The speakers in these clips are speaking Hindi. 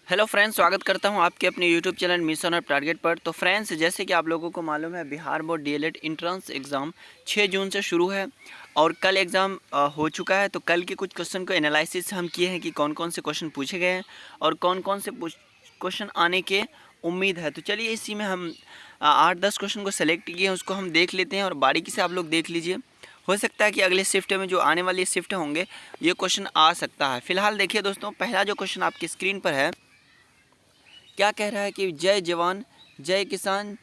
हेलो फ्रेंड्स, स्वागत करता हूं आपके अपने यूट्यूब चैनल मिशन और टारगेट पर। तो फ्रेंड्स, जैसे कि आप लोगों को मालूम है, Bihar board DElEd entrance exam 6 जून से शुरू है और कल एग्ज़ाम हो चुका है। तो कल के कुछ क्वेश्चन को एनालिसिस हम किए हैं कि कौन कौन से क्वेश्चन पूछे गए हैं और कौन कौन से क्वेश्चन आने के उम्मीद है। तो चलिए, इसी में हम 8-10 क्वेश्चन को सेलेक्ट किए हैं, उसको हम देख लेते हैं और बारीकी से आप लोग देख लीजिए। हो सकता है कि अगले शिफ्ट में जो आने वाली शिफ्ट होंगे ये क्वेश्चन आ सकता है। फिलहाल देखिए दोस्तों, पहला जो क्वेश्चन आपकी स्क्रीन पर है, क्या कह रहा है कि जय जवान जय किसान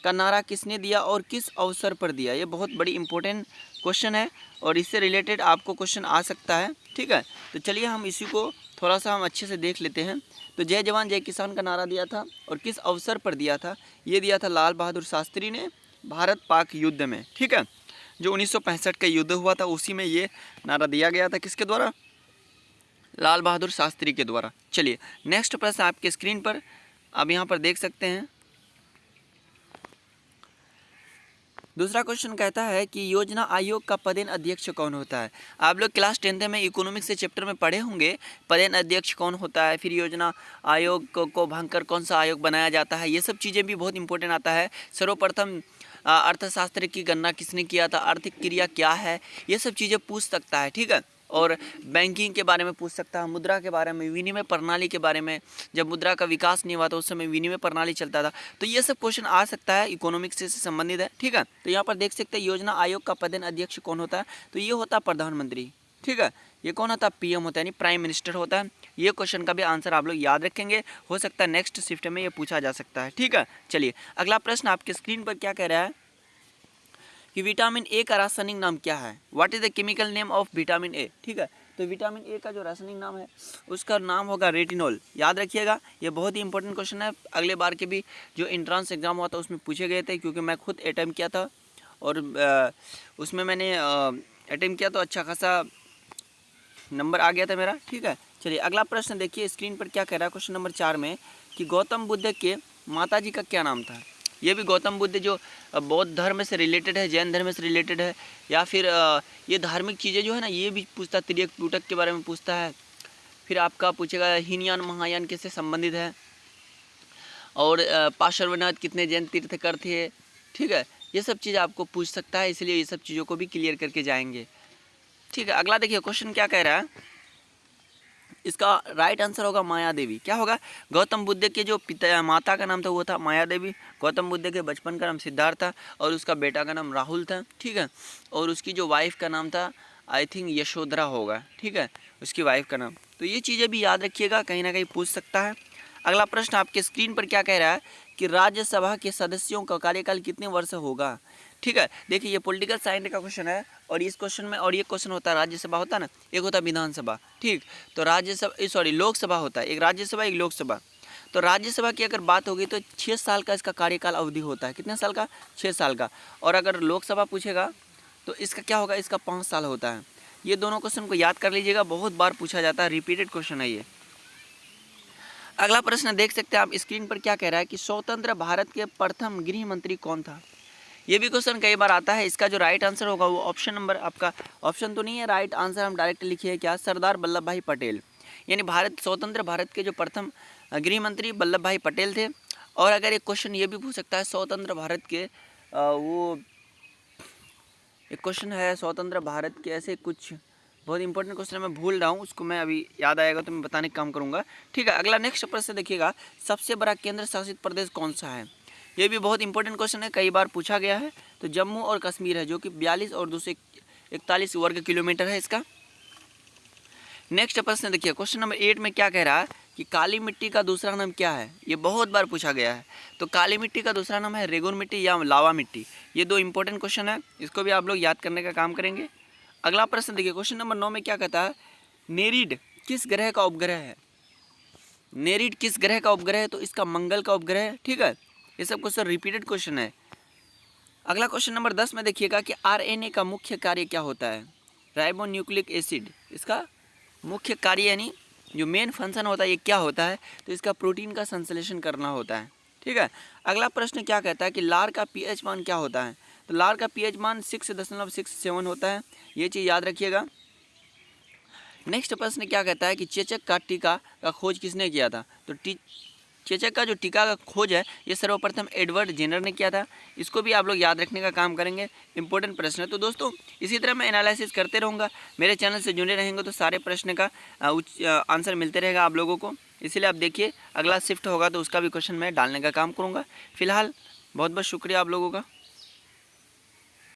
का नारा किसने दिया और किस अवसर पर दिया। ये बहुत बड़ी इंपॉर्टेंट क्वेश्चन है और इससे रिलेटेड आपको क्वेश्चन आ सकता है। ठीक है, तो चलिए हम इसी को थोड़ा सा हम अच्छे से देख लेते हैं। तो जय जवान जय किसान का नारा दिया था और किस अवसर पर दिया था। ये दिया था लाल बहादुर शास्त्री ने भारत पाक युद्ध में। ठीक है, जो 1965 का युद्ध हुआ था उसी में ये नारा दिया गया था। किसके द्वारा? लाल बहादुर शास्त्री के द्वारा। चलिए, नेक्स्ट प्रश्न आपके स्क्रीन पर आप यहाँ पर देख सकते हैं। दूसरा क्वेश्चन कहता है कि योजना आयोग का पदेन अध्यक्ष कौन होता है। आप लोग क्लास 10th में इकोनॉमिक्स के चैप्टर में पढ़े होंगे, पदेन अध्यक्ष कौन होता है, फिर योजना आयोग को भंगकर कौन सा आयोग बनाया जाता है। ये सब चीज़ें भी बहुत इंपॉर्टेंट आता है। सर्वप्रथम अर्थशास्त्र की गणना किसने किया था, आर्थिक क्रिया क्या है, ये सब चीज़ें पूछ सकता है। ठीक है, और बैंकिंग के बारे में पूछ सकता है, मुद्रा के बारे में, विनिमय प्रणाली के बारे में। जब मुद्रा का विकास नहीं हुआ था उस समय विनिमय प्रणाली चलता था। तो ये सब क्वेश्चन आ सकता है, इकोनॉमिक्स से संबंधित है। ठीक है, तो यहाँ पर देख सकते हैं योजना आयोग का पदेन अध्यक्ष कौन होता है। तो ये होता है प्रधानमंत्री। ठीक है, ये कौन होता है? पीएम होता है, यानी प्राइम मिनिस्टर होता है। ये क्वेश्चन का भी आंसर आप लोग याद रखेंगे, हो सकता है नेक्स्ट शिफ्ट में ये पूछा जा सकता है। ठीक है, चलिए अगला प्रश्न आपके स्क्रीन पर क्या कह रहा है कि विटामिन ए का रासायनिक नाम क्या है। What is the chemical name of vitamin A. ठीक है, तो विटामिन ए का जो रासायनिक नाम है उसका नाम होगा रेटिनॉल। याद रखिएगा, ये बहुत ही इंपॉर्टेंट क्वेश्चन है। अगले बार के भी जो एंट्रेंस एग्जाम हुआ था उसमें पूछे गए थे, क्योंकि मैं खुद अटैम्प्ट किया था और उसमें मैंने अटैम्प्ट किया तो अच्छा खासा नंबर आ गया था मेरा। ठीक है, चलिए अगला प्रश्न देखिए स्क्रीन पर क्या कह रहा है क्वेश्चन नंबर 4 में कि गौतम बुद्ध के माता जी का क्या नाम था। ये भी गौतम बुद्ध जो बौद्ध धर्म से रिलेटेड है, जैन धर्म से रिलेटेड है, या फिर ये धार्मिक चीज़ें जो है ना, ये भी पूछता है। तिर्यक टूटक के बारे में पूछता है। फिर आपका पूछेगा हीनयान महायान किससे संबंधित है, और पार्श्वनाथ कितने जैन तीर्थकर थे। ठीक है, ये सब चीज़ आपको पूछ सकता है, इसलिए ये सब चीज़ों को भी क्लियर करके जाएंगे। ठीक है, अगला देखिए क्वेश्चन क्या कह रहा है। इसका राइट आंसर होगा माया देवी। क्या होगा? गौतम बुद्ध के जो पिता माता का नाम था वो था माया देवी। गौतम बुद्ध के बचपन का नाम सिद्धार्थ था और उसका बेटा का नाम राहुल था। ठीक है, और उसकी जो वाइफ का नाम था आई थिंक यशोधरा होगा। ठीक है, उसकी वाइफ का नाम। तो ये चीज़ें भी याद रखिएगा, कहीं ना कहीं पूछ सकता है। अगला प्रश्न आपके स्क्रीन पर क्या कह रहा है कि राज्यसभा के सदस्यों का कार्यकाल कितने वर्ष होगा। ठीक है, देखिए ये पॉलिटिकल साइंस का क्वेश्चन है और इस क्वेश्चन में और ये क्वेश्चन होता है, राज्यसभा होता है ना, एक होता है विधानसभा। ठीक, तो राज्यसभा सॉरी लोकसभा होता है, एक राज्यसभा एक लोकसभा। तो राज्यसभा की अगर बात होगी तो 6 साल का इसका कार्यकाल अवधि होता है। कितने साल का? 6 साल का। और अगर लोकसभा पूछेगा तो इसका क्या होगा? इसका 5 साल होता है। ये दोनों क्वेश्चन को याद कर लीजिएगा, बहुत बार पूछा जाता है, रिपीटेड क्वेश्चन है ये। अगला प्रश्न देख सकते हैं आप स्क्रीन पर क्या कह रहा है कि स्वतंत्र भारत के प्रथम गृह मंत्री कौन था। ये भी क्वेश्चन कई बार आता है। इसका जो राइट आंसर होगा वो ऑप्शन नंबर, आपका ऑप्शन तो नहीं है, राइट आंसर हम डायरेक्ट लिखिए क्या, सरदार वल्लभ भाई पटेल। यानी स्वतंत्र भारत के जो प्रथम गृह मंत्री वल्लभ भाई पटेल थे। और अगर एक क्वेश्चन ये भी पूछ सकता है स्वतंत्र भारत के वो एक क्वेश्चन है स्वतंत्र भारत के, ऐसे कुछ बहुत इंपॉर्टेंट क्वेश्चन है, मैं भूल रहा हूँ उसको, मैं अभी याद आएगा तो मैं बताने का काम करूँगा। ठीक है, अगला नेक्स्ट प्रश्न देखिएगा, सबसे बड़ा केंद्र शासित प्रदेश कौन सा है। ये भी बहुत इंपॉर्टेंट क्वेश्चन है, कई बार पूछा गया है। तो जम्मू और कश्मीर है, जो कि 42 और 241 वर्ग किलोमीटर है इसका। नेक्स्ट प्रश्न देखिए क्वेश्चन नंबर 8 में क्या कह रहा है कि काली मिट्टी का दूसरा नाम क्या है। ये बहुत बार पूछा गया है। तो काली मिट्टी का दूसरा नाम है रेगुन मिट्टी या लावा मिट्टी। ये दो इंपॉर्टेंट क्वेश्चन है, इसको भी आप लोग याद करने का काम करेंगे। अगला प्रश्न देखिए क्वेश्चन नंबर 9 में क्या कहता है, नेरीड किस ग्रह का उपग्रह है। नेरीड किस ग्रह का उपग्रह है? तो इसका मंगल का उपग्रह है। ठीक है, ये सब क्वेश्चन रिपीटेड क्वेश्चन है। अगला क्वेश्चन नंबर 10 में देखिएगा कि आरएनए का मुख्य कार्य क्या होता है। राइबो न्यूक्लिक एसिड, इसका मुख्य कार्य यानी जो मेन फंक्शन होता है ये क्या होता है। तो इसका प्रोटीन का संश्लेषण करना होता है। ठीक है, अगला प्रश्न क्या कहता है कि लार का पीएच मान क्या होता है। तो लार का पीएच मान 6.67 होता है, ये चीज़ याद रखिएगा। नेक्स्ट प्रश्न क्या कहता है कि चेचक का टीका का खोज किसने किया था? तो चेचक का जो टीका का खोज है ये सर्वप्रथम एडवर्ड जेनर ने किया था। इसको भी आप लोग याद रखने का काम करेंगे, इंपॉर्टेंट प्रश्न है। तो दोस्तों इसी तरह मैं एनालिसिस करते रहूँगा, मेरे चैनल से जुड़े रहेंगे तो सारे प्रश्न का आंसर मिलते रहेगा आप लोगों को। इसीलिए आप देखिए अगला शिफ्ट होगा तो उसका भी क्वेश्चन मैं डालने का काम करूँगा। फिलहाल बहुत बहुत शुक्रिया आप लोगों का।